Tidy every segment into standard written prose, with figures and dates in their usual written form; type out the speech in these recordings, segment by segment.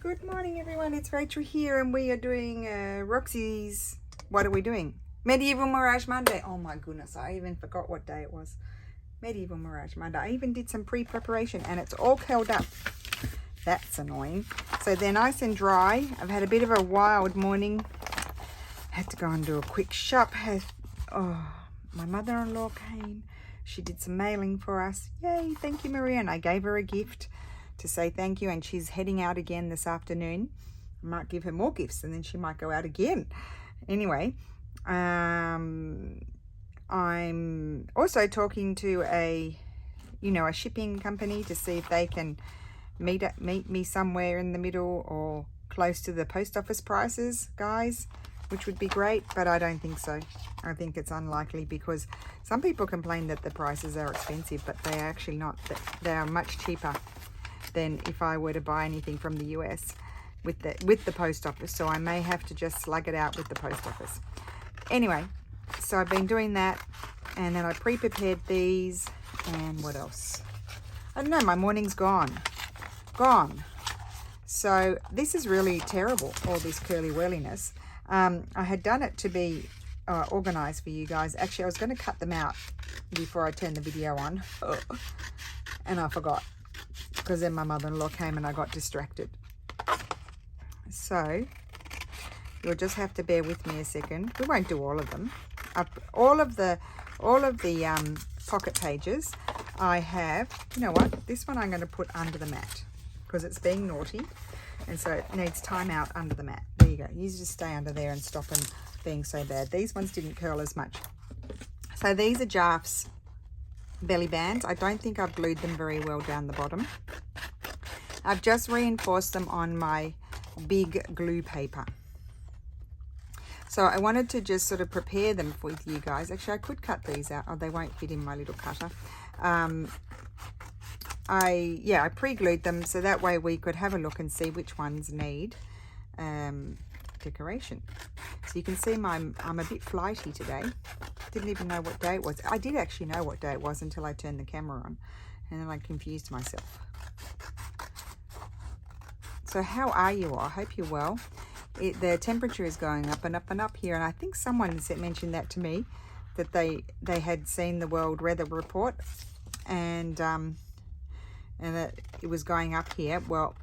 Good morning everyone, it's Rachel here and we are doing Roxy's, what are we doing? Medieval Mirage Monday. Oh my goodness, I even forgot what day it was. Medieval Mirage Monday. I even did some pre-preparation and it's all curled up. That's annoying. So they're nice and dry. I've had a bit of a wild morning. Had to go and do a quick shop. My mother-in-law came. She did some mailing for us. Yay, thank you Maria. And I gave her a gift to say thank you, and she's heading out again this afternoon. I might give her more gifts and then she might go out again. Anyway, I'm also talking to a shipping company to see if they can meet me somewhere in the middle or close to the post office prices, guys, which would be great, but I don't think so. I think it's unlikely because some people complain that the prices are expensive, but they are actually not. They are much cheaper than if I were to buy anything from the US with the post office. So I may have to just slug it out with the post office. Anyway, so I've been doing that, and then I pre-prepared these, and what else? I don't know, my morning's gone. So this is really terrible, all this curly whirliness. I had done it to be organized for you guys. Actually, I was going to cut them out before I turned the video on, and I forgot, because then my mother-in-law came and I got distracted. So you'll just have to bear with me a second. We won't do all of them. All of the pocket pages I have. You know what? This one I'm going to put under the mat because it's being naughty, and so it needs time out under the mat. There you go. You just stay under there and stop them being so bad. These ones didn't curl as much. So these are Jarf's belly bands. I don't think I've glued them very well down the bottom. I've just reinforced them on my big glue paper. So I wanted to just sort of prepare them with you guys. Actually, I could cut these out. Oh, they won't fit in my little cutter. I pre-glued them so that way we could have a look and see which ones need decoration. So you can see I'm a bit flighty today. Didn't even know what day it was. I did actually know what day it was until I turned the camera on, and then I confused myself. So how are you all? I hope you're well. The temperature is going up and up and up here, and I think someone mentioned that to me, that they had seen the world weather report and that it was going up here. Well,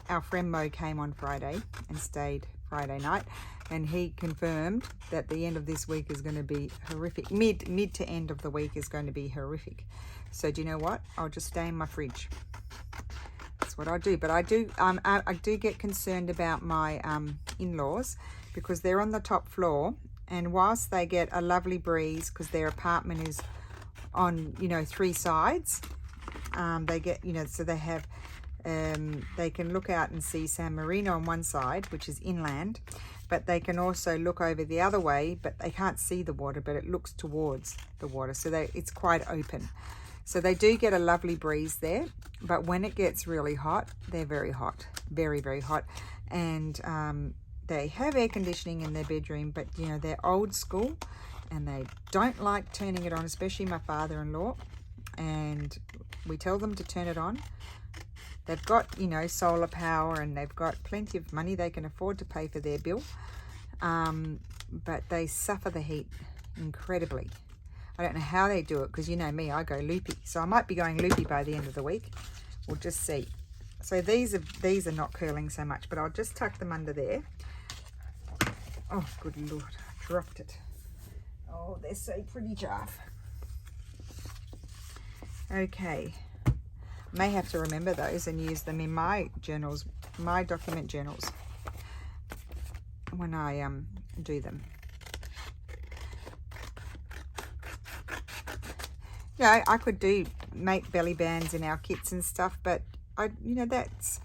our friend Mo came on Friday and stayed Friday night, and he confirmed that the end of this week is going to be horrific. Mid to end of the week is going to be horrific. So do you know what? I'll just stay in my fridge. That's what I do. But I do get concerned about my in-laws, because they're on the top floor, and whilst they get a lovely breeze because their apartment is on 3 sides, they get so they have they can look out and see San Marino on one side, which is inland, but they can also look over the other way, but they can't see the water, but it looks towards the water, so it's quite open. So they do get a lovely breeze there, but when it gets really hot, they're very hot, very, very hot. And they have air conditioning in their bedroom, but they're old school and they don't like turning it on, especially my father-in-law. And we tell them to turn it on. They've got, solar power, and they've got plenty of money. They can afford to pay for their bill. But they suffer the heat incredibly. I don't know how they do it, because you know me, I go loopy. So I might be going loopy by the end of the week. We'll just see. So these are not curling so much, but I'll just tuck them under there. Oh, good Lord, I dropped it. Oh, they're so pretty, Jarf. Okay. May have to remember those and use them in my journals, my document journals, when I do them. Yeah, I could make belly bands in our kits and stuff, but that's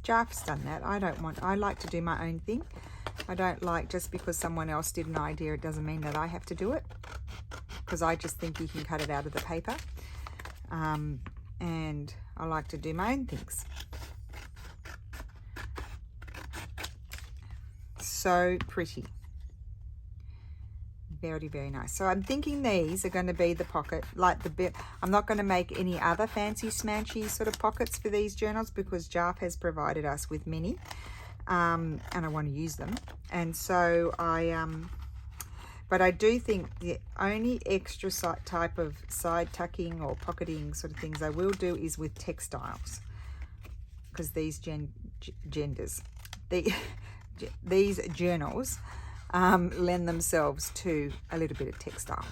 Jarf's done that. I like to do my own thing. I don't like, just because someone else did an idea, it doesn't mean that I have to do it, because I just think you can cut it out of the paper. And I like to do my own things. So pretty. Very, very nice. So I'm thinking these are going to be the pocket, like the bit. I'm not going to make any other fancy smanchy sort of pockets for these journals, because Jarf has provided us with many. and I want to use them. And so but I do think the only extra type of side tucking or pocketing sort of things I will do is with textiles, because these these journals lend themselves to a little bit of textile.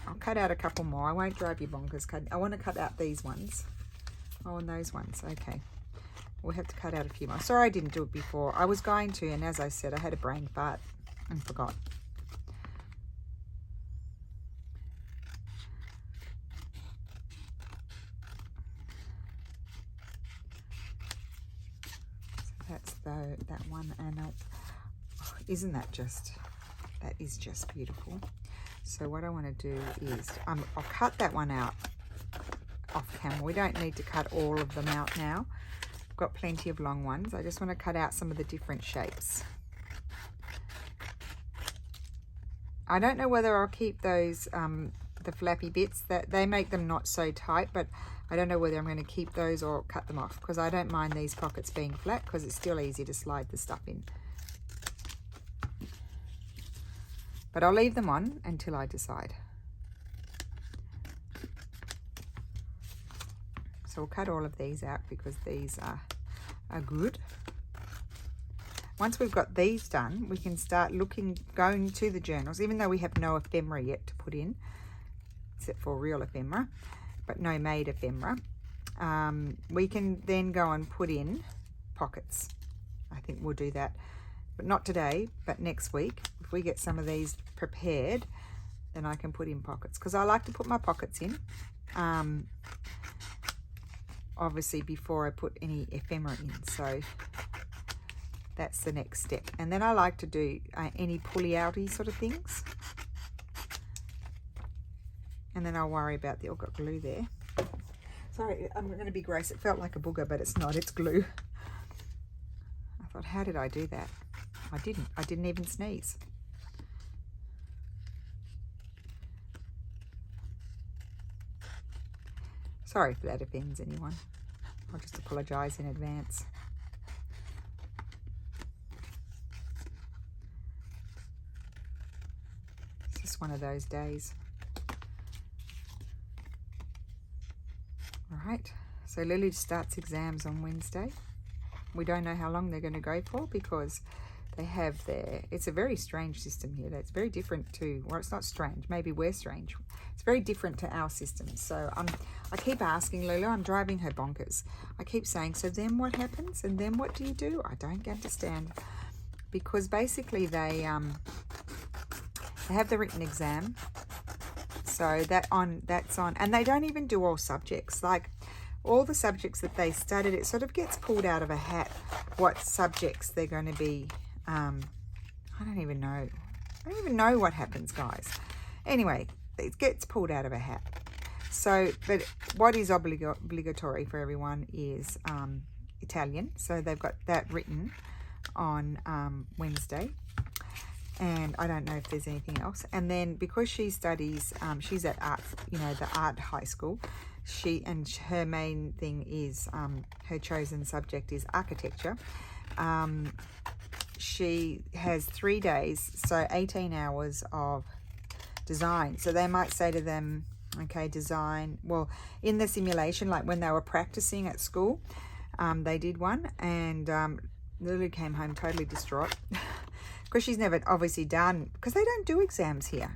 I'll cut out a couple more. I won't drive you bonkers. I want to cut out these ones. Oh, and those ones. Okay. We'll have to cut out a few more. Sorry I didn't do it before. I was going to, and as I said, I had a brain fart and forgot. So that's that one, and isn't that just, that is just beautiful. So what I want to do is, I'll cut that one out off camera. We don't need to cut all of them out now. I've got plenty of long ones. I just want to cut out some of the different shapes. I don't know whether I'll keep those, the flappy bits, that they make them not so tight, but I don't know whether I'm going to keep those or cut them off, because I don't mind these pockets being flat because it's still easy to slide the stuff in. But I'll leave them on until I decide. So we'll cut all of these out because these are good. Once we've got these done, we can start going to the journals, even though we have no ephemera yet to put in, except for real ephemera, but no made ephemera. We can then go and put in pockets. I think we'll do that, but not today, but next week. If we get some of these prepared, then I can put in pockets, because I like to put my pockets in. Obviously before I put any ephemera in, so that's the next step. And then I like to do any pulley outy sort of things, and then I'll worry about the, oh, got glue there. Sorry, I'm going to be gross. It felt like a booger, but it's not, it's glue. I thought, how did I do that? I didn't even sneeze. Sorry if that offends anyone. I'll just apologise in advance. It's just one of those days. All right, so Lily starts exams on Wednesday. We don't know how long they're going to go for, because they have it's a very strange system here. That's very different to, well, it's not strange, maybe we're strange. It's very different to our system. So I keep asking Lulu, I'm driving her bonkers. I keep saying, so then what happens? And then what do you do? I don't understand. Because basically they have the written exam. So that's on, and they don't even do all subjects. Like all the subjects that they studied, it sort of gets pulled out of a hat what subjects they're going to be. I don't even know. I don't even know what happens, guys. Anyway, it gets pulled out of a hat. So, but what is obligatory for everyone is Italian. So they've got that written on Wednesday. And I don't know if there's anything else. And then because she studies, she's at art, the art high school. Her main thing is, her chosen subject is architecture. She has 3 days, so 18 hours of design. So they might say to them, okay, design. Well, in the simulation, like when they were practicing at school, they did one, and Lulu came home totally distraught because she's never obviously done, because they don't do exams here,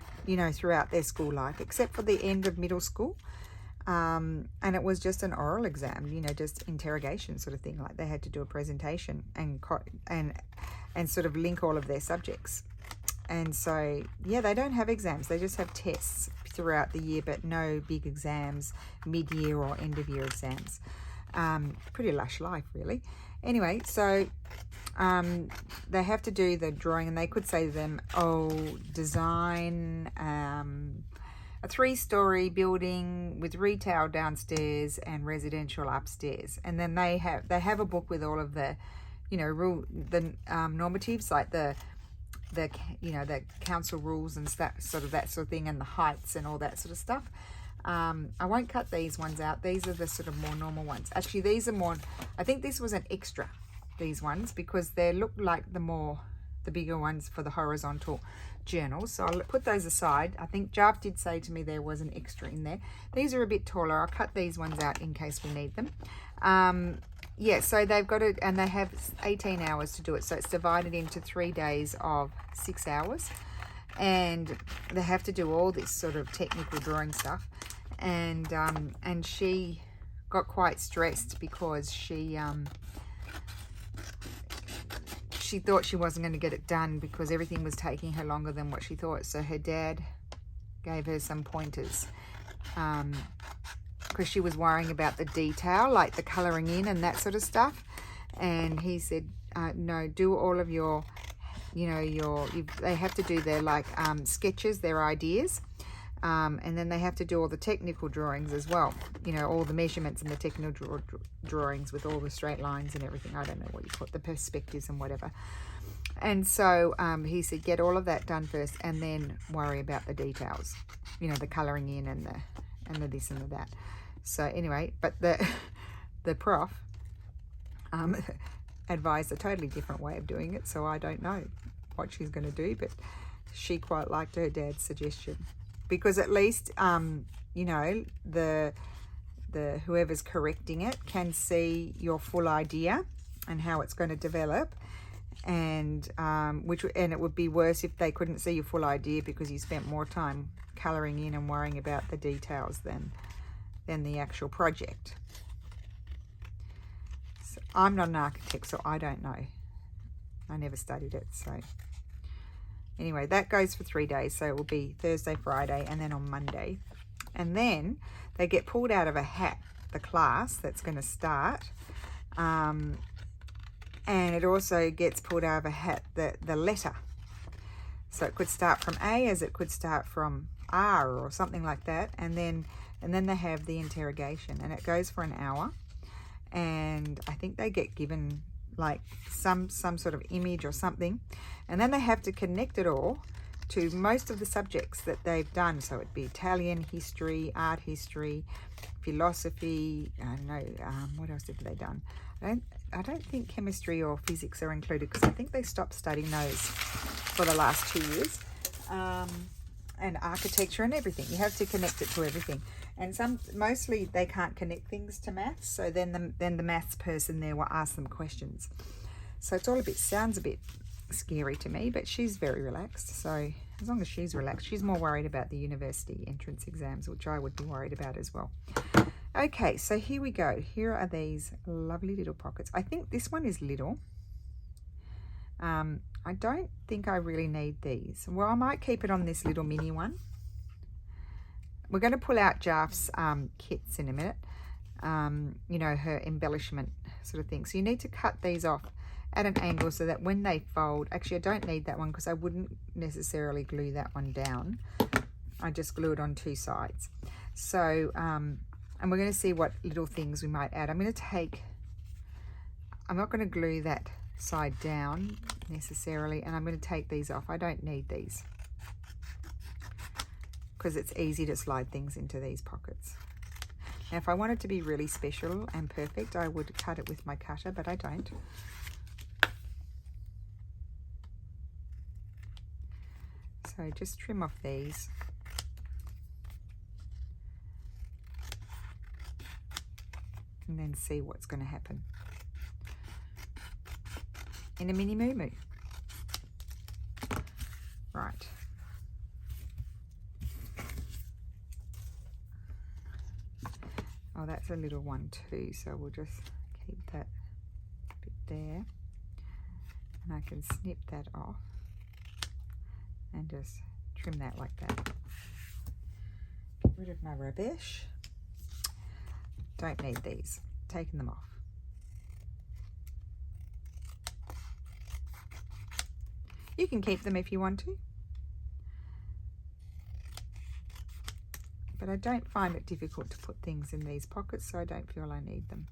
throughout their school life, except for the end of middle school. And it was just an oral exam, just interrogation sort of thing. Like they had to do a presentation and sort of link all of their subjects. And so, yeah, they don't have exams. They just have tests throughout the year, but no big exams, mid-year or end-of-year exams. Pretty lush life, really. Anyway, so they have to do the drawing, and they could say to them, oh, design a 3-story building with retail downstairs and residential upstairs. And then they have a book with all of the, normatives, like the council rules and stuff, that sort of thing, and the heights and all that sort of stuff. I won't cut these ones out. These are the sort of more normal ones. Actually, these are more, I think this was an extra, these ones, because they look like the bigger ones for the horizontal journals. So I'll put those aside. I think Jarf did say to me there was an extra in there. These are a bit taller. I'll cut these ones out in case we need them. Yeah, so they've got it, and they have 18 hours to do it. So it's divided into 3 days of 6 hours. And they have to do all this sort of technical drawing stuff. And she got quite stressed because she thought she wasn't going to get it done because everything was taking her longer than what she thought. So her dad gave her some pointers because she was worrying about the detail, like the colouring in and that sort of stuff. And he said, no, do all of your, they have to do their sketches, their ideas. And then they have to do all the technical drawings as well. All the measurements and the technical drawings with all the straight lines and everything. I don't know what you call it, the perspectives and whatever. And so he said, get all of that done first and then worry about the details. The colouring in and the this and the that. So anyway, but the prof advised a totally different way of doing it. So I don't know what she's going to do, but she quite liked her dad's suggestion. Because at least, the whoever's correcting it can see your full idea and how it's going to develop, and it would be worse if they couldn't see your full idea because you spent more time colouring in and worrying about the details than the actual project. So I'm not an architect, so I don't know. I never studied it, so. Anyway, that goes for 3 days. So it will be Thursday, Friday, and then on Monday. And then they get pulled out of a hat, the class that's going to start. And it also gets pulled out of a hat, the letter. So it could start from A as it could start from R or something like that. And then they have the interrogation. And it goes for an hour. And I think they get given like some sort of image or something, and then they have to connect it all to most of the subjects that they've done. So it'd be Italian history, art history, philosophy, I don't know, what else have they done? I don't think chemistry or physics are included because I think they stopped studying those for the last 2 years. And architecture and everything. You have to connect it to everything. And mostly they can't connect things to maths, so then the maths person there will ask them questions. So it's all sounds a bit scary to me, but she's very relaxed. So as long as she's relaxed, she's more worried about the university entrance exams, which I would be worried about as well. Okay, so here we go. Here are these lovely little pockets. I think this one is little. I don't think I really need these. Well, I might keep it on this little mini one. We're going to pull out Jarf's kits in a minute, her embellishment sort of thing. So you need to cut these off at an angle so that when they fold, actually I don't need that one because I wouldn't necessarily glue that one down. I just glue it on 2 sides. So, and we're going to see what little things we might add. I'm not going to glue that side down necessarily, and I'm going to take these off. I don't need these because it's easy to slide things into these pockets. Now if I want it to be really special and perfect, I would cut it with my cutter, but I don't. So just trim off these. And then see what's going to happen in a mini moo-moo. Right. Oh, that's a little one too, so we'll just keep that bit there. And I can snip that off and just trim that like that. Get rid of my rubbish. Don't need these. Taking them off. You can keep them if you want to. But I don't find it difficult to put things in these pockets, so I don't feel I need them.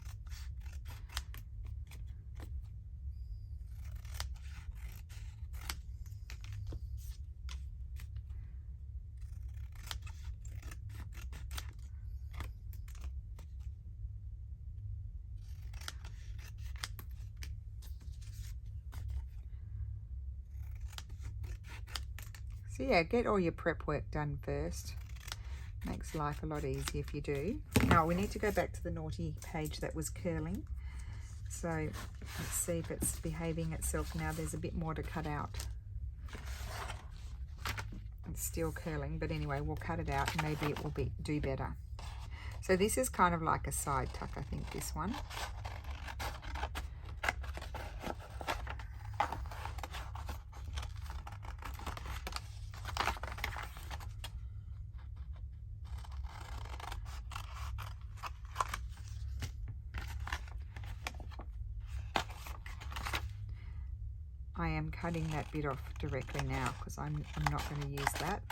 So yeah, get all your prep work done first. Makes life a lot easier if you do. Now we need to go back to the naughty page that was curling. So let's see if it's behaving itself now. There's a bit more to cut out. It's still curling, but anyway, we'll cut it out and maybe it will do better. So this is kind of like a side tuck, I think, this one. I am cutting that bit off directly now because I'm not going to use that.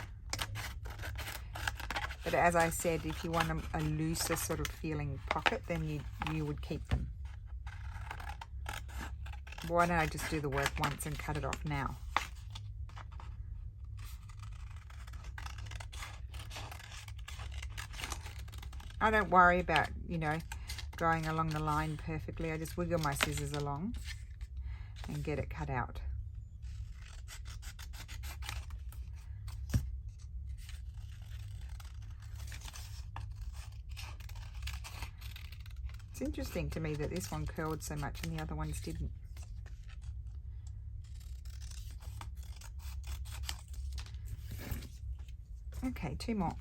But as I said, if you want a looser sort of feeling pocket, then you would keep them. Why don't I just do the work once and cut it off now? I don't worry about, you know, going along the line perfectly. I just wiggle my scissors along and get it cut out. It's interesting to me that this one curled so much and the other ones didn't. Okay, 2 more.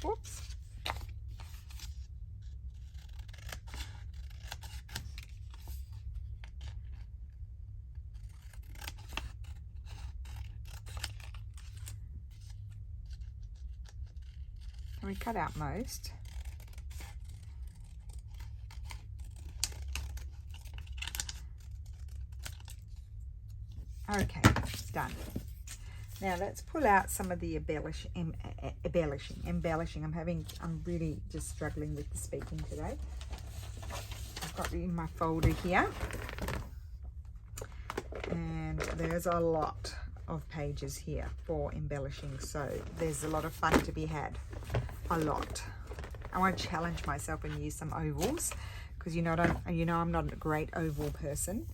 Whoops. And we cut out most. Okay, done. Now let's pull out some of the embellishing. I'm really just struggling with the speaking today. I've got it in my folder here. And there's a lot of pages here for embellishing. So there's a lot of fun to be had. A lot. I want to challenge myself and use some ovals because you know I'm not a great oval person.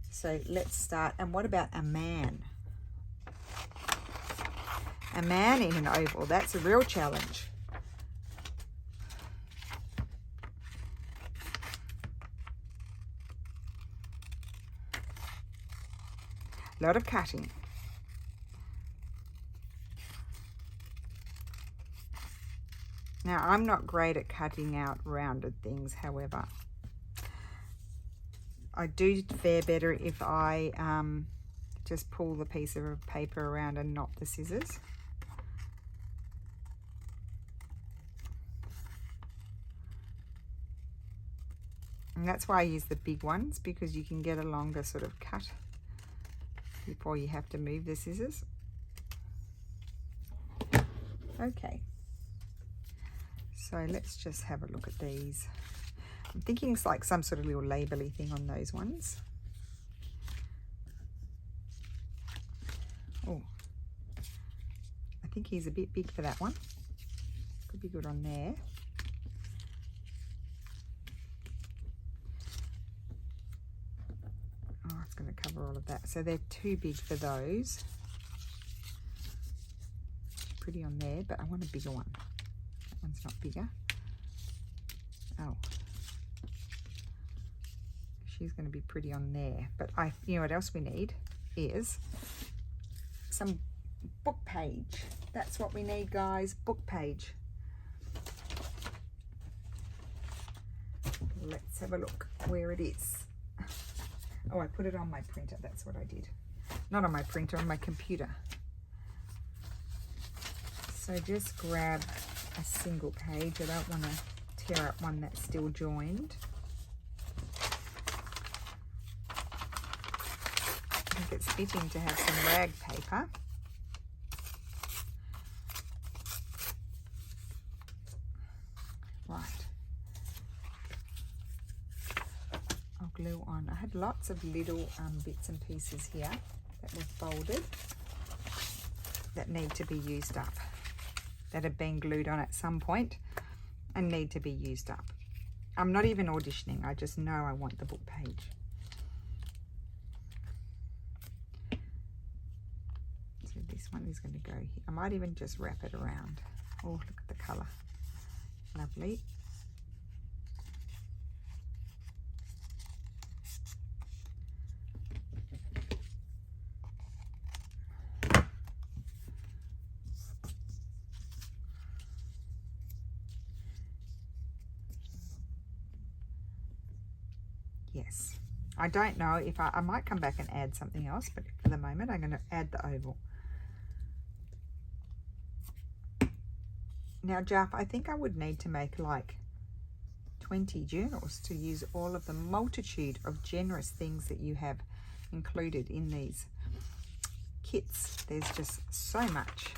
So let's start. And what about a man? A man in an oval, that's a real challenge. A lot of cutting. Now, I'm not great at cutting out rounded things, however. I do fare better if I just pull the piece of paper around and not the scissors. And that's why I use the big ones, because you can get a longer sort of cut before you have to move the scissors. Okay. So let's just have a look at these. I'm thinking it's like some sort of little label-y thing on those ones. Oh, I think he's a bit big for that one. Could be good on there. Oh, it's going to cover all of that. So they're too big for those. Pretty on there, but I want a bigger one. That one's not bigger. Oh. She's going to be pretty on there. But you know what else we need is some book page. That's what we need, guys. Book page. Let's have a look where it is. Oh, I put it on my printer. That's what I did. Not on my printer, on my computer. So just grab a single page. I don't want to tear up one that's still joined. I think it's fitting to have some rag paper. Right. glue on. I had lots of little bits and pieces here that were folded that need to be used up, that have been glued on at some point and need to be used up. I'm not even auditioning, I just know I want the book page. So this one is going to go here. I might even just wrap it around. Oh, look at the colour. Lovely. Yes, I don't know if I might come back and add something else, but for the moment I'm going to add the oval. Now, Jarf, I think I would need to make like 20 journals to use all of the multitude of generous things that you have included in these kits. There's just so much.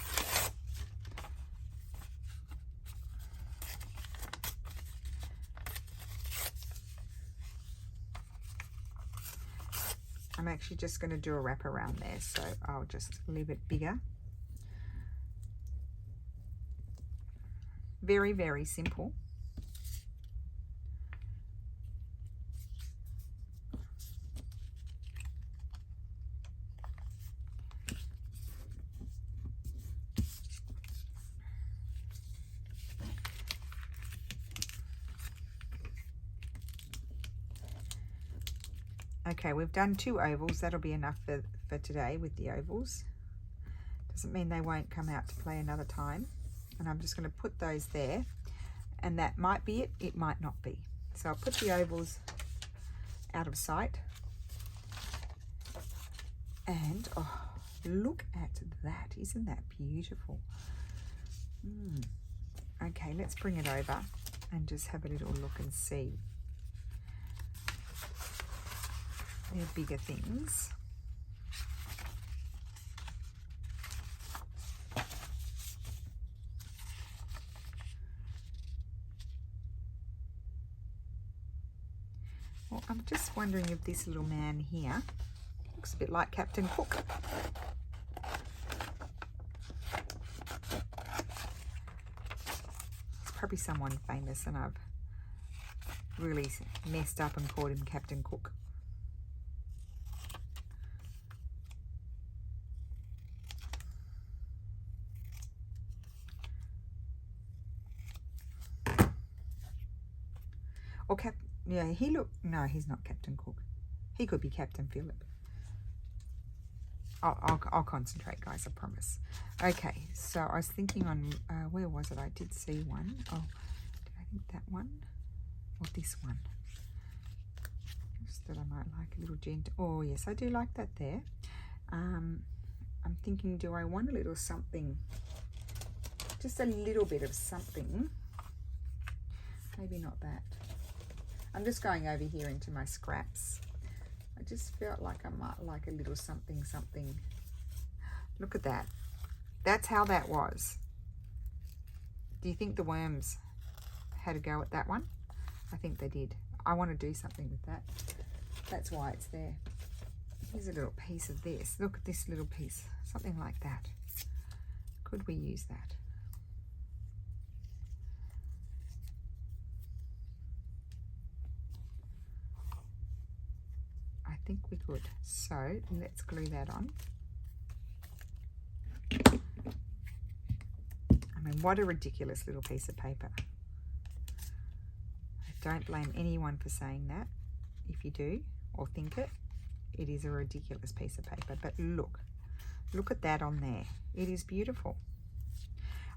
I'm actually just going to do a wrap around there, so I'll just leave it bigger. Very, very simple. Okay, we've done 2 ovals. That'll be enough for today with the ovals. Doesn't mean they won't come out to play another time. And I'm just going to put those there. And that might be it. It might not be. So I'll put the ovals out of sight. And, oh, look at that. Isn't that beautiful? Okay, let's bring it over and just have a little look and see. They're bigger things. Well, I'm just wondering if this little man here looks a bit like Captain Cook. It's probably someone famous and I've really messed up and called him Captain Cook. Or yeah, no, he's not Captain Cook. He could be Captain Phillip. I'll concentrate, guys, I promise. Okay, so I was thinking on, where was it? I did see one. Oh, did I think that one? Or this one? Just that I might like a little gent. Oh, yes, I do like that there. I'm thinking, do I want a little something? Just a little bit of something. Maybe not that. I'm just going over here into my scraps. I just felt like I might like a little something, something. Look at that. That's how that was. Do you think the worms had a go at that one? I think they did. I want to do something with that. That's why it's there. Here's a little piece of this. Look at this little piece. Something like that. Could we use that? I think we could. So let's glue that on. I mean, what a ridiculous little piece of paper. I don't blame anyone for saying that. If you do or think it, it is a ridiculous piece of paper. But look at that on there. It is beautiful.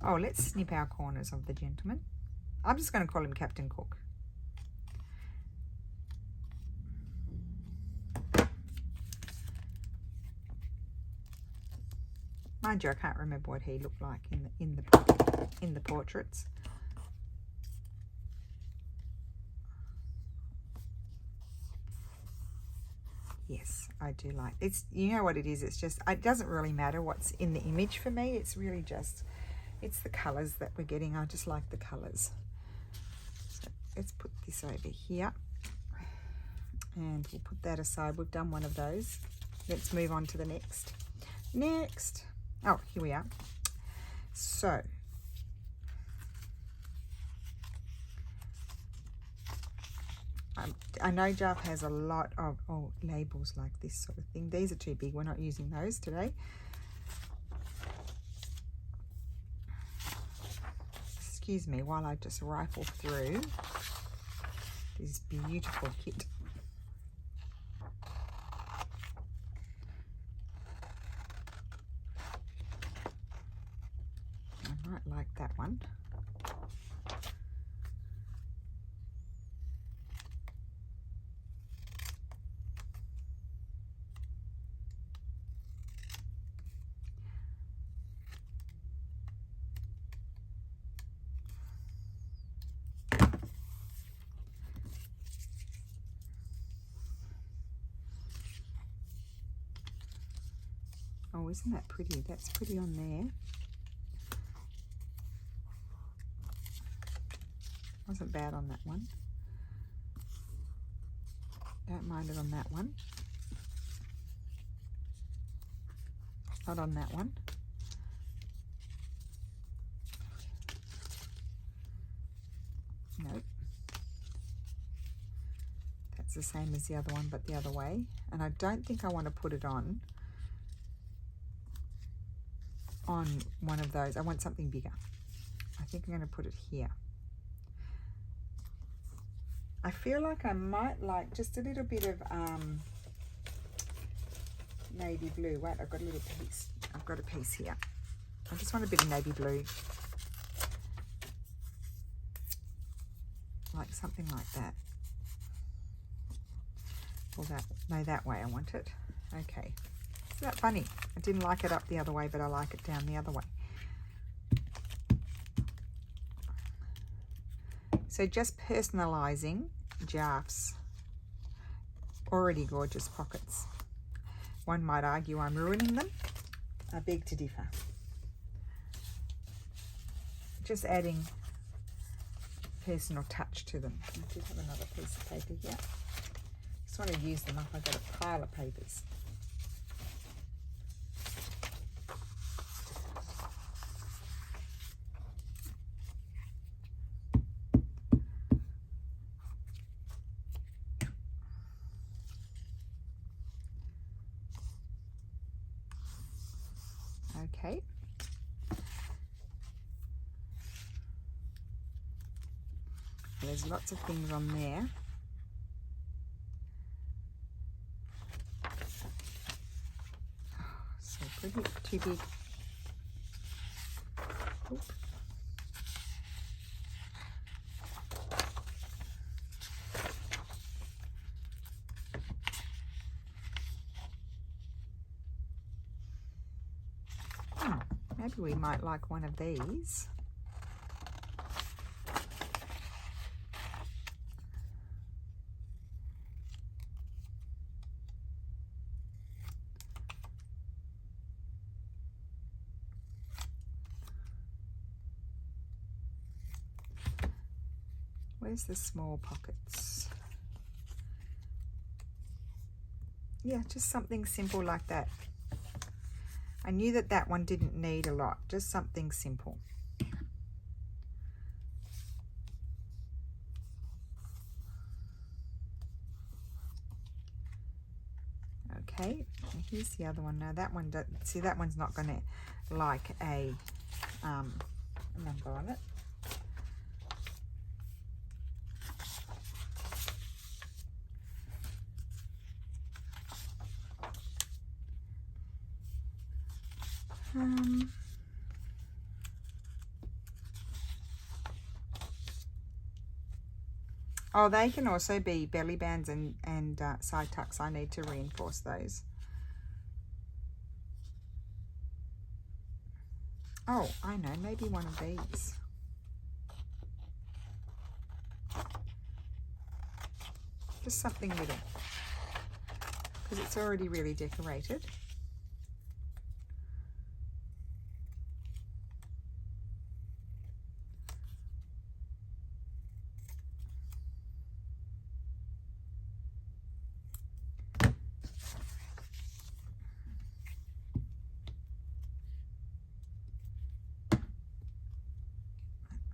Oh, let's snip our corners of the gentleman. I'm just going to call him Captain Cook. Mind you, I can't remember what he looked like in the portraits. Yes, I do like it's. You know what it is? It's just it doesn't really matter what's in the image for me. It's really just it's the colours that we're getting. I just like the colours. So let's put this over here, And we'll put that aside. We've done one of those. Let's move on to the next. Next. Oh, here we are. So, I know Jarf has a lot of labels like this sort of thing. These are too big. We're not using those today. Excuse me while I just rifle through this beautiful kit. I might like that one. Oh, isn't that pretty? That's pretty on there. Wasn't bad on that one. Don't mind it on that one. Not on that one. Nope. That's the same as the other one, but the other way. And I don't think I want to put it on one of those. I want something bigger. I think I'm going to put it here. I feel like I might like just a little bit of navy blue. Wait, I've got a little piece. I've got a piece here. I just want a bit of navy blue. Like something like that. Or that, no, that way I want it. Okay. Isn't that funny? I didn't like it up the other way, but I like it down the other way. So just personalizing Jarf's already gorgeous pockets. One might argue I'm ruining them. I beg to differ. Just adding personal touch to them. I did have another piece of paper here. Just want to use them up. I've got a pile of papers. Okay. There's lots of things on there. Oh, so pretty, too big. Oop. Maybe we might like one of these. Where's the small pockets? Yeah, just something simple like that. I knew that that one didn't need a lot, just something simple. Okay, and here's the other one. Now that one, see, that one's not going to like a number on it. Oh, they can also be belly bands and side tucks. I need to reinforce those. Oh, I know, maybe one of these. Just something little, because it's already really decorated.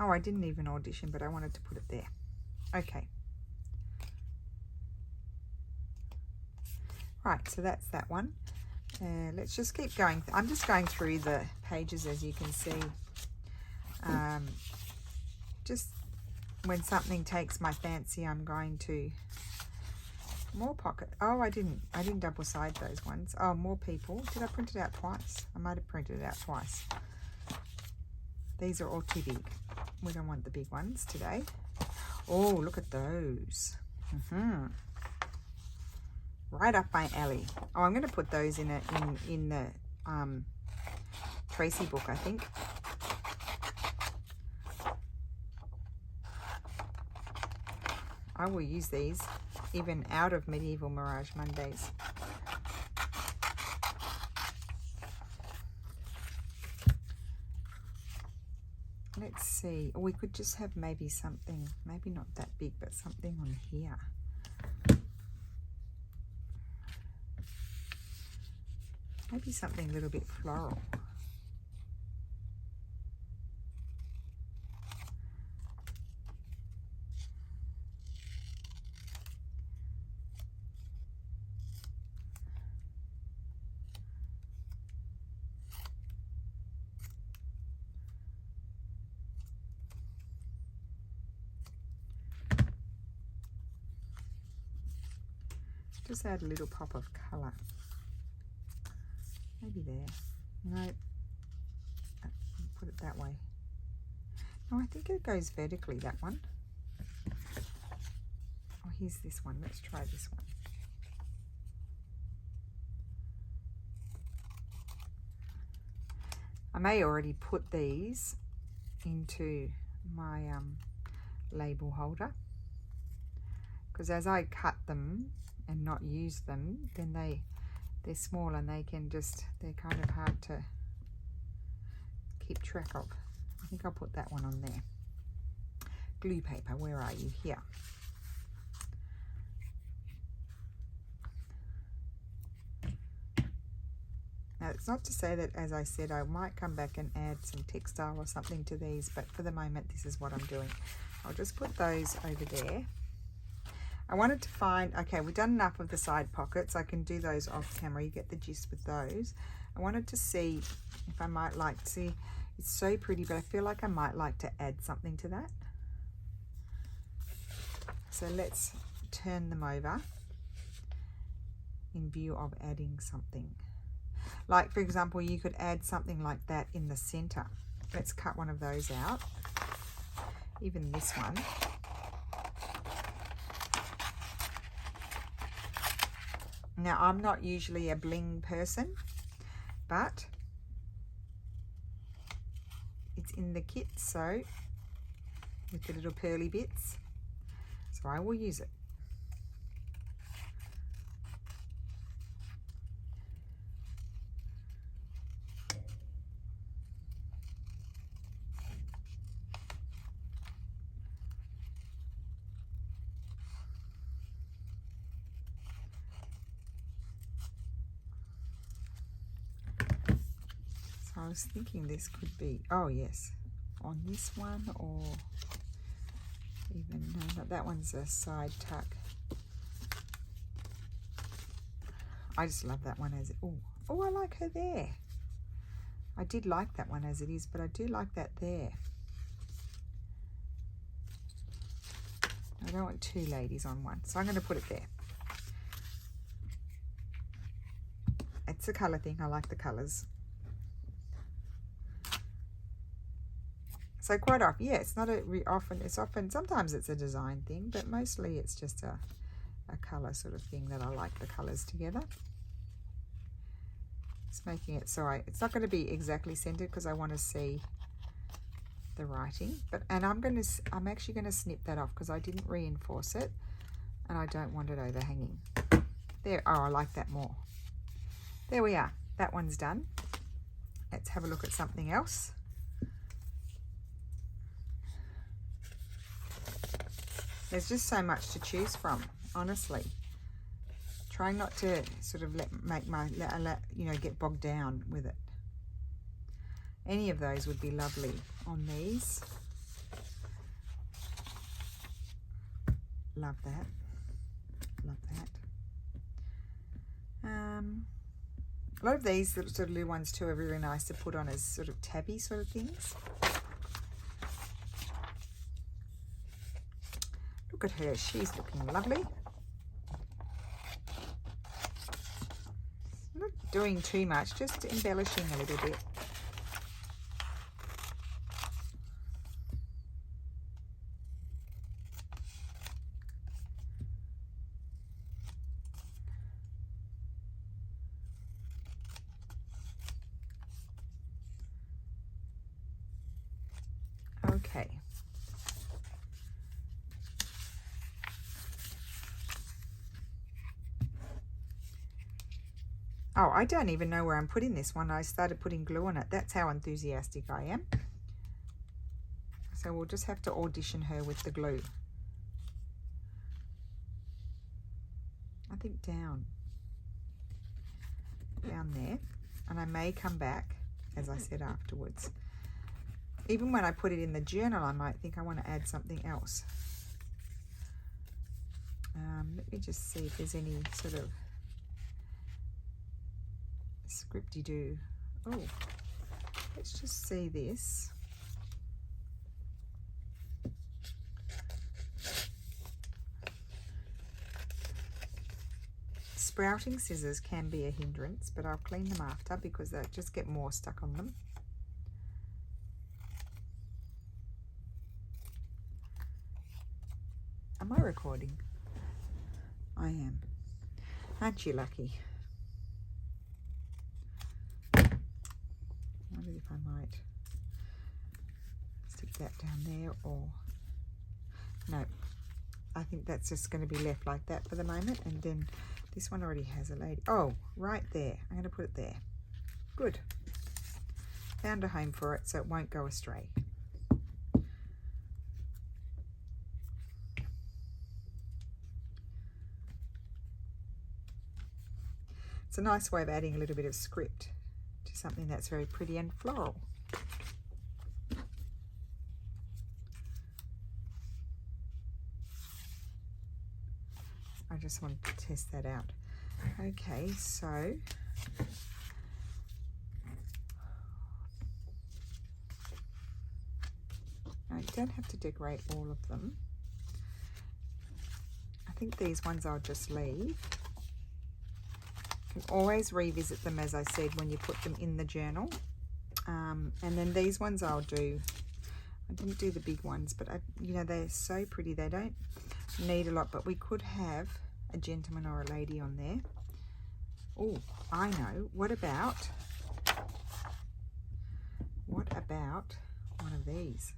Oh, I didn't even audition, but I wanted to put it there. Okay. Right, so that's that one. Let's just keep going. I'm just going through the pages, as you can see. Just when something takes my fancy, I'm going to more pocket. Oh, I didn't double side those ones. Oh, more people. Did I print it out twice? I might have printed it out twice. These are all too big. We don't want the big ones today. Oh, look at those. Right up my alley. Oh, I'm going to put those in the Tracy book, I think. I will use these even out of Medieval Mirage Mondays. Let's see. We could just have maybe something, maybe not that big, but something on here. Maybe something a little bit floral. Just add a little pop of colour. Maybe there. No, put it that way. No, I think it goes vertically, that one. Oh, here's this one. Let's try this one. I may already put these into my label holder, because as I cut them and not use them, then they're small and they're kind of hard to keep track of. I think I'll put that one on there. Glue paper, where are you? Here. Now, it's not to say that, as I said, I might come back and add some textile or something to these, but for the moment, this is what I'm doing. I'll just put those over there. I wanted to find, okay, we've done enough of the side pockets. I can do those off camera. You get the gist with those. I wanted to see if I might like to see, it's so pretty, but I feel like I might like to add something to that. So let's turn them over in view of adding something. Like, for example, you could add something like that in the center. Let's cut one of those out. Even this one. Now, I'm not usually a bling person, but it's in the kit, so with the little pearly bits, so I will use it. I was thinking this could be, oh yes, on this one, or even, no, that one's a side tuck. I just love that one as it, oh, I like her there. I did like that one as it is, but I do like that there. I don't want two ladies on one, so I'm going to put it there. It's a colour thing, I like the colours. So quite often, yeah, it's not it's often, sometimes it's a design thing, but mostly it's just a colour sort of thing that I like the colours together. It's making it so it's not going to be exactly centered because I want to see the writing, and I'm actually going to snip that off because I didn't reinforce it and I don't want it overhanging. There, oh, I like that more. There we are. That one's done. Let's have a look at something else. There's just so much to choose from, honestly. Trying not to sort of get bogged down with it. Any of those would be lovely on these. Love that. Love that. A lot of these sort of little ones too are really nice to put on as sort of tabby sort of things. Look at her, she's looking lovely. Not doing too much, just embellishing a little bit. Okay. Oh, I don't even know where I'm putting this one. I started putting glue on it. That's how enthusiastic I am. So we'll just have to audition her with the glue. I think down there. And I may come back, as I said, afterwards. Even when I put it in the journal, I might think I want to add something else. Let me just see if there's any sort of scripty-doo. Oh, let's just see this. Sprouting scissors can be a hindrance, but I'll clean them after because they just get more stuck on them. Am I recording? I am. Aren't you lucky? I wonder if I might stick that down there, or no, I think that's just going to be left like that for the moment. And then this one already has a lady. Oh, right there. I'm going to put it there. Good. Found a home for it so it won't go astray. It's a nice way of adding a little bit of script to something that's very pretty and floral. I just wanted to test that out. Okay, so now you don't have to decorate all of them. I think these ones I'll just leave. You can always revisit them, as I said, when you put them in the journal. And then these ones I'll do. I didn't do the big ones, but you know, they're so pretty. They don't need a lot, but we could have a gentleman or a lady on there. Oh, I know. What about one of these?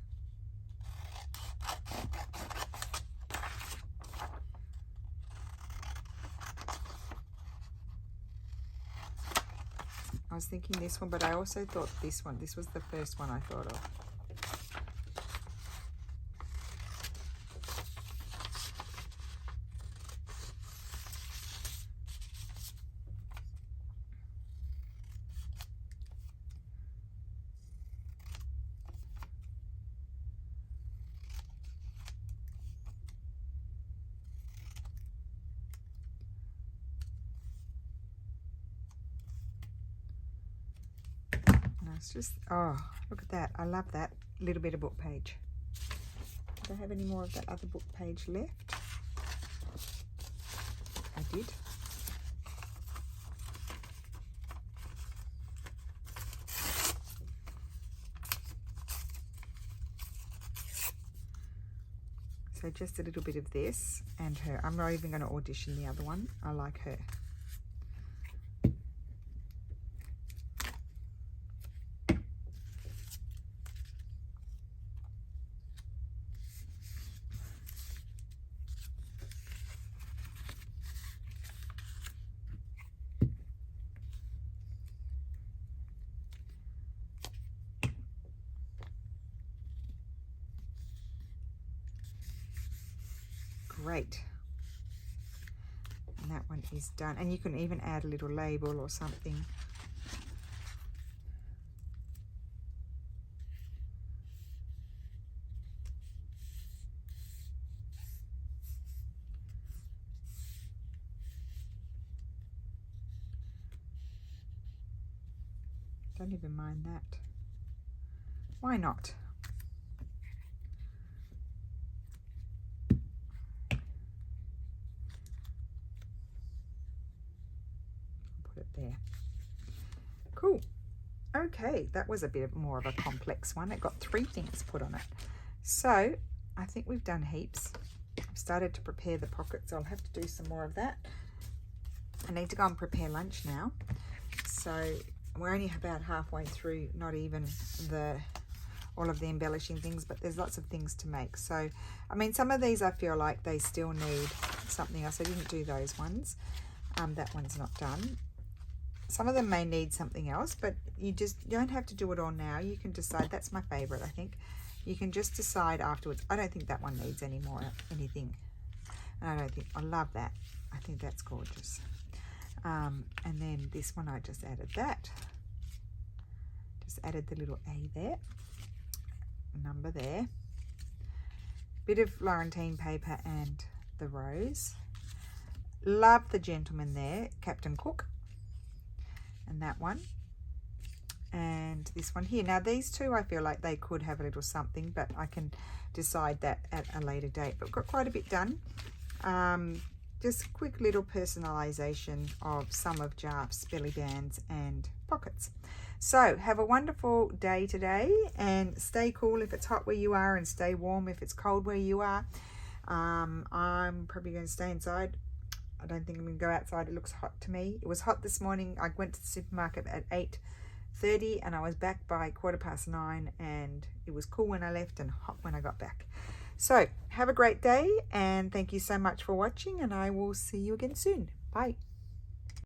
I was thinking this one, but I also thought this one. This was the first one I thought of. It's just, oh, look at that. I love that little bit of book page. Do I have any more of that other book page left? I did. So just a little bit of this and her. I'm not even going to audition the other one. I like her. Great. And that one is done. And you can even add a little label or something. Don't even mind that. Why not? Put it there. Cool. Okay, that was a bit more of a complex one. It got 3 things put on it. So I think we've done heaps. I've started to prepare the pockets. I'll have to do some more of that. I need to go and prepare lunch now. So we're only about halfway through, not even all of the embellishing things, but there's lots of things to make. So, I mean, some of these I feel like they still need something else. I didn't do those ones. That one's not done. Some of them may need something else, but you don't have to do it all now. You can decide. That's my favorite, I think. You can just decide afterwards. I don't think that one needs anything. And I love that. I think that's gorgeous. And then this one, I just added that. Just added the little A there. Number there. Bit of Florentine paper and the rose. Love the gentleman there, Captain Cook. And that one. And this one here. Now these two I feel like they could have a little something, but I can decide that at a later date. But got quite a bit done. Just a quick little personalization of some of Jarf's belly bands and pockets. So have a wonderful day today, and stay cool if it's hot where you are, and stay warm if it's cold where you are. I'm probably going to stay inside. I don't think I'm going to go outside. It looks hot to me. It was hot this morning. I went to the supermarket at 8:30 and I was back by 9:15, and it was cool when I left and hot when I got back. So have a great day, and thank you so much for watching, and I will see you again soon. Bye.